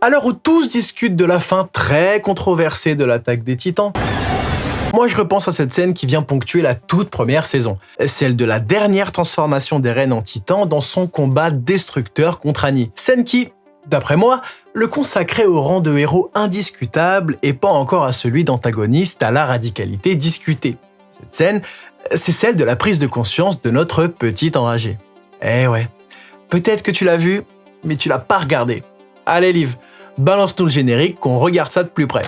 À l'heure où tous discutent de la fin très controversée de l'attaque des Titans, moi je repense à cette scène qui vient ponctuer la toute première saison, celle de la dernière transformation d'Eren en Titan dans son combat destructeur contre Annie. Scène qui, d'après moi, le consacrait au rang de héros indiscutable et pas encore à celui d'antagoniste à la radicalité discutée. Cette scène, c'est celle de la prise de conscience de notre petit enragé. Eh ouais, peut-être que tu l'as vu, mais tu l'as pas regardé. Allez Liv, balance-nous le générique qu'on regarde ça de plus près.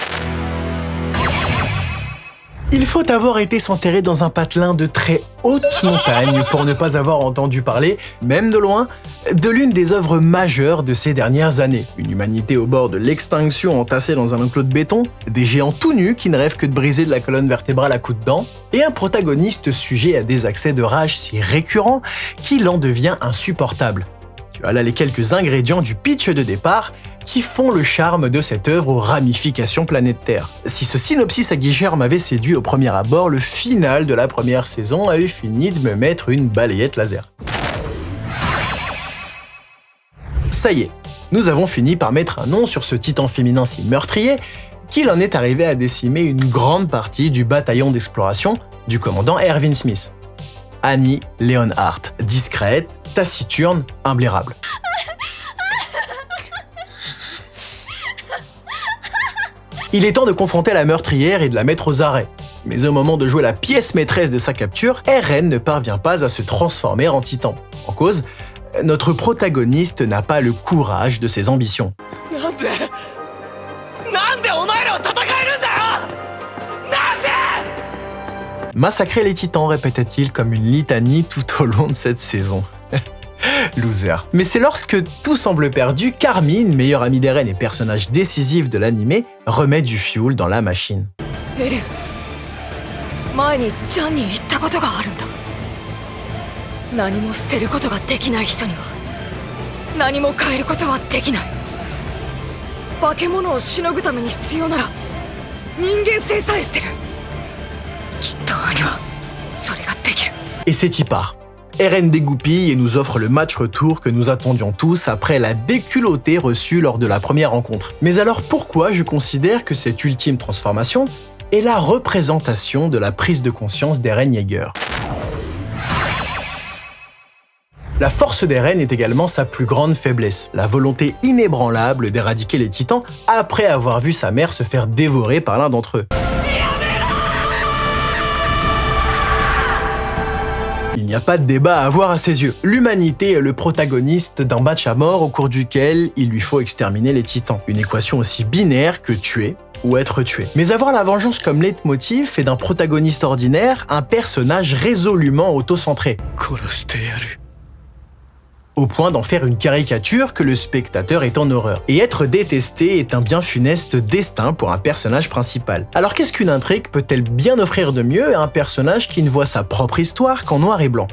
Il faut avoir été s'enterrer dans un patelin de très haute montagne pour ne pas avoir entendu parler, même de loin, de l'une des œuvres majeures de ces dernières années. Une humanité au bord de l'extinction entassée dans un enclos de béton, des géants tout nus qui ne rêvent que de briser de la colonne vertébrale à coups de dents, et un protagoniste sujet à des accès de rage si récurrents qu'il en devient insupportable. Tu as là les quelques ingrédients du pitch de départ qui font le charme de cette œuvre aux ramifications planétaires. Si ce synopsis aguicheur m'avait séduit au premier abord, le final de la première saison avait fini de me mettre une balayette laser. Ça y est, nous avons fini par mettre un nom sur ce titan féminin si meurtrier qu'il en est arrivé à décimer une grande partie du bataillon d'exploration du commandant Erwin Smith. Annie Leonhardt, discrète, taciturne, imblairable. Il est temps de confronter la meurtrière et de la mettre aux arrêts. Mais au moment de jouer la pièce maîtresse de sa capture, Eren ne parvient pas à se transformer en titan. En cause, notre protagoniste n'a pas le courage de ses ambitions. Massacrer les titans, répétait-il comme une litanie tout au long de cette saison. Loser. Mais c'est lorsque tout semble perdu qu'Armin, meilleur ami d'Eren et personnage décisif de l'animé, remet du fuel dans la machine. Eren, et c'est y part. Eren dégoupille et nous offre le match retour que nous attendions tous après la déculottée reçue lors de la première rencontre. Mais alors pourquoi je considère que cette ultime transformation est la représentation de la prise de conscience d'Eren Yeager? La force d'Eren est également sa plus grande faiblesse, la volonté inébranlable d'éradiquer les titans après avoir vu sa mère se faire dévorer par l'un d'entre eux. Il n'y a pas de débat à avoir à ses yeux. L'humanité est le protagoniste d'un match à mort au cours duquel il lui faut exterminer les titans. Une équation aussi binaire que tuer ou être tué. Mais avoir la vengeance comme leitmotiv fait d'un protagoniste ordinaire un personnage résolument autocentré. Au point d'en faire une caricature que le spectateur est en horreur. Et être détesté est un bien funeste destin pour un personnage principal. Alors qu'est-ce qu'une intrigue peut-elle bien offrir de mieux à un personnage qui ne voit sa propre histoire qu'en noir et blanc?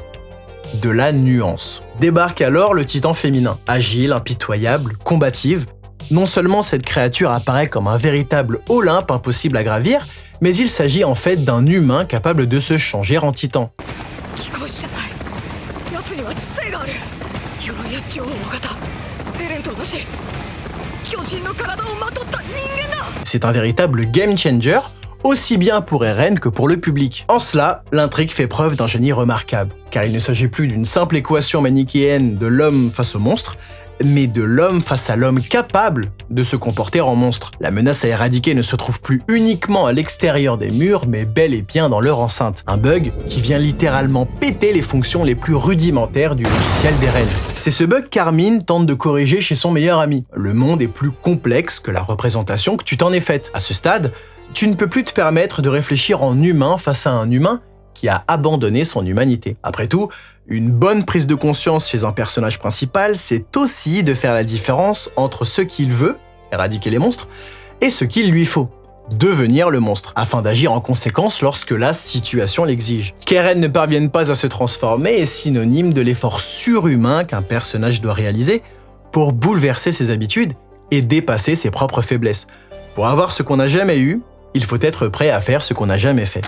De la nuance. Débarque alors le titan féminin, agile, impitoyable, combative. Non seulement cette créature apparaît comme un véritable Olympe impossible à gravir, mais il s'agit en fait d'un humain capable de se changer en titan. C'est un véritable game changer, aussi bien pour Eren que pour le public. En cela, l'intrigue fait preuve d'un génie remarquable, car il ne s'agit plus d'une simple équation manichéenne de l'homme face au monstre, mais de l'homme face à l'homme capable de se comporter en monstre. La menace à éradiquer ne se trouve plus uniquement à l'extérieur des murs, mais bel et bien dans leur enceinte. Un bug qui vient littéralement péter les fonctions les plus rudimentaires du logiciel d'Eren. C'est ce bug qu'Armin tente de corriger chez son meilleur ami. Le monde est plus complexe que la représentation que tu t'en es faite. À ce stade, tu ne peux plus te permettre de réfléchir en humain face à un humain qui a abandonné son humanité. Après tout, une bonne prise de conscience chez un personnage principal, c'est aussi de faire la différence entre ce qu'il veut, éradiquer les monstres, et ce qu'il lui faut, devenir le monstre, afin d'agir en conséquence lorsque la situation l'exige. Qu'Eren ne parvienne pas à se transformer est synonyme de l'effort surhumain qu'un personnage doit réaliser pour bouleverser ses habitudes et dépasser ses propres faiblesses. Pour avoir ce qu'on n'a jamais eu, il faut être prêt à faire ce qu'on n'a jamais fait.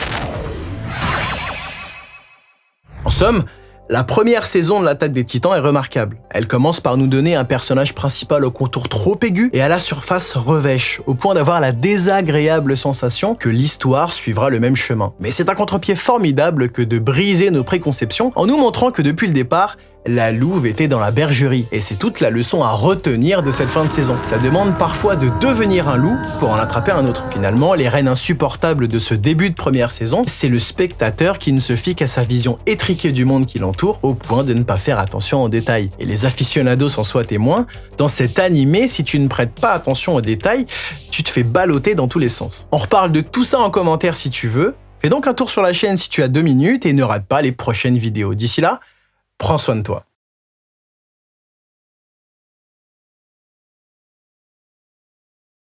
En somme, La première saison de l'Attaque des Titans est remarquable. Elle commence par nous donner un personnage principal au contour trop aigu et à la surface revêche, au point d'avoir la désagréable sensation que l'histoire suivra le même chemin. Mais c'est un contre-pied formidable que de briser nos préconceptions en nous montrant que depuis le départ, la louve était dans la bergerie, et c'est toute la leçon à retenir de cette fin de saison. Ça demande parfois de devenir un loup pour en attraper un autre. Finalement, les reines insupportables de ce début de première saison, c'est le spectateur qui ne se fie qu'à sa vision étriquée du monde qui l'entoure, au point de ne pas faire attention aux détails. Et les aficionados en soient témoins, dans cet animé, si tu ne prêtes pas attention aux détails, tu te fais balloter dans tous les sens. On reparle de tout ça en commentaire si tu veux. Fais donc un tour sur la chaîne si tu as 2 minutes et ne rate pas les prochaines vidéos. D'ici là, prends soin de toi.